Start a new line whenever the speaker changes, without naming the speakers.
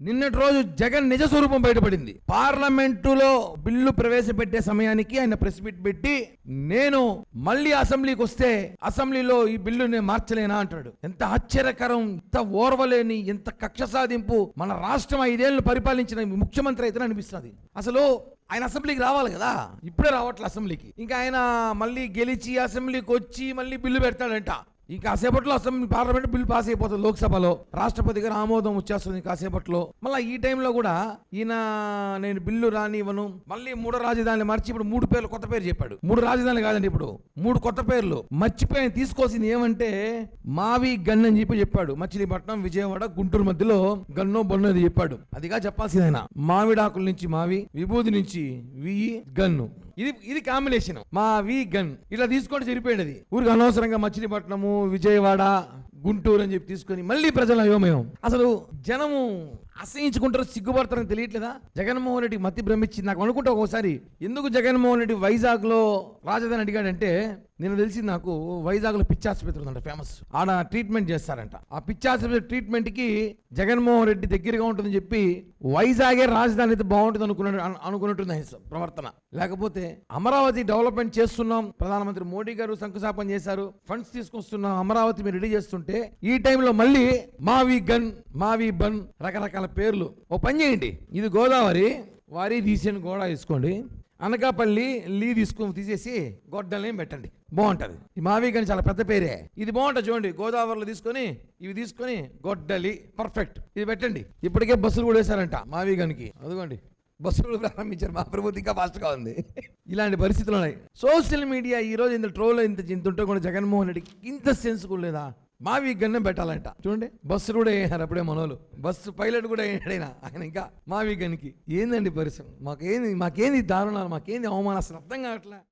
నిన్నటి రోజు జగన్ నిజ స్వరూపం బయటపడింది. పార్లమెంటులో బిల్లు ప్రవేశపెట్టే సమయానికి ఆయన ప్రెస్ మీట్ పెట్టి నేను మళ్ళీ అసెంబ్లీకి వస్తే అసెంబ్లీలో ఈ బిల్లు నేను మార్చలేనా అంటాడు. ఎంత ఆశ్చర్యకరం, ఎంత ఓర్వలేని, ఎంత కక్ష సాధింపు. మన రాష్ట్రం 5 ఏళ్ళు పరిపాలించిన ముఖ్యమంత్రి అయితే అనిపిస్తుంది. అసలు ఆయన అసెంబ్లీకి రావాలి కదా, ఇప్పుడే రావట్లే అసెంబ్లీకి. ఇంకా ఆయన మళ్ళీ గెలిచి అసెంబ్లీకి వచ్చి మళ్ళీ బిల్లు పెడతాడంట. ఈ కాసేపట్లో అసెంబ్లీ పార్లమెంట్ బిల్లు పాస్ అయిపోతుంది, లోక్సభలో రాష్ట్రపతి గారు ఆమోదం వచ్చేస్తుంది కాసేపట్లో. మళ్ళీ ఈ టైంలో కూడా ఈయన నేను బిల్లు రానివ్వను, మళ్ళీ 3 రాజధానులు మార్చి ఇప్పుడు 3 పేర్లు కొత్త పేరు చెప్పాడు. 3 రాజధానులు కాదండి, ఇప్పుడు 3 కొత్త పేర్లు. మర్చిపోయి తీసుకోవాల్సింది ఏమంటే మావి గన్ అని చెప్పాడు. మచిలీపట్నం, విజయవాడ, గుంటూరు మధ్యలో గన్నో బొన్నో అది చెప్పాడు. అదిగా చెప్పాల్సింది ఆయన. మామిడాకుల నుంచి మావి, విభూది నుంచి వియి గన్ను. ఇది కాంబినేషన్. మా వి గన్ ఇలా తీసుకొని సరిపోయింది. అది ఊరికి అనవసరంగా మచిలీపట్నము, విజయవాడ, గుంటూరు అని చెప్పి తీసుకొని మళ్ళీ ప్రజల అయోమయం. అసలు జనము అసహించుకుంటారు, సిగ్గుపడతారని తెలియట్లేదా? జగన్మోహన్ రెడ్డి మతి భ్రమించింది. నాకు అనుకుంటా ఒకసారి ఎందుకు జగన్మోహన్ రెడ్డి వైజాగ్ లో రాజధాని అడిగాడంటే, నేను తెలిసింది నాకు వైజాగ్ లో పిచ్చాసుపత్రి ఉందంట, ఫేమస్. ఆడ ట్రీట్మెంట్ చేస్తారంట. ఆ పిచ్చాసుపత్రి ట్రీట్మెంట్ కి జగన్మోహన్ రెడ్డి దగ్గరగా ఉంటుందని చెప్పి వైజాగే రాజధాని అయితే బాగుంటుంది అనుకున్నట్టుంది ఆయన ప్రవర్తన. లేకపోతే అమరావతి డెవలప్మెంట్ చేస్తున్నాం, ప్రధానమంత్రి మోడీ గారు శంకుస్థాపన చేశారు, ఫండ్స్ తీసుకొస్తున్నాం, అమరావతి మీరు రెడీ చేస్తుంటే ఈ టైంలో మళ్ళీ మావి గన్, మావి బన్, రకరకాల పేర్లు. ఓ పని చేయండి, ఇది గోదావరి, వారి తీసేని గోడ తీసుకోండి, అనకాపల్లి లీ తీసేసి గొడ్డల్ని పెట్టండి, బాగుంటది. ఈ మావి గని చాలా పెద్ద పేరే, ఇది బాగుంటుంది చూడండి. గోదావరిలో తీసుకొని ఇవి తీసుకొని గొడ్డలి, పర్ఫెక్ట్, ఇది పెట్టండి. ఇప్పటికే బస్సులు కూడా వేశారంట మావి గనికి, అదిగోండి బస్సులు ప్రారంభించారు. మా ప్రభుత్వం ఇంకా ఫాస్ట్ గా ఉంది. ఇలాంటి పరిస్థితులు ఉన్నాయి. సోషల్ మీడియా ఈ రోజు ఇంత ట్రోల్ ఇంత ఉంటే కూడా జగన్మోహన్ రెడ్డికి ఇంత సెన్స్ కూడా లేదా? మావి గన్నం పెట్టాలంట చూడండి. బస్సు కూడా వేయారు అప్పుడే మనోళ్ళు, బస్సు పైలట్ కూడా వేయడైనా ఆయన ఇంకా మావి గన్కి. ఏందండి పరిశ్రమ? మాకేంది దారుణాలు, మాకేంది అవమానం, అసలు అర్థం కావట్లే.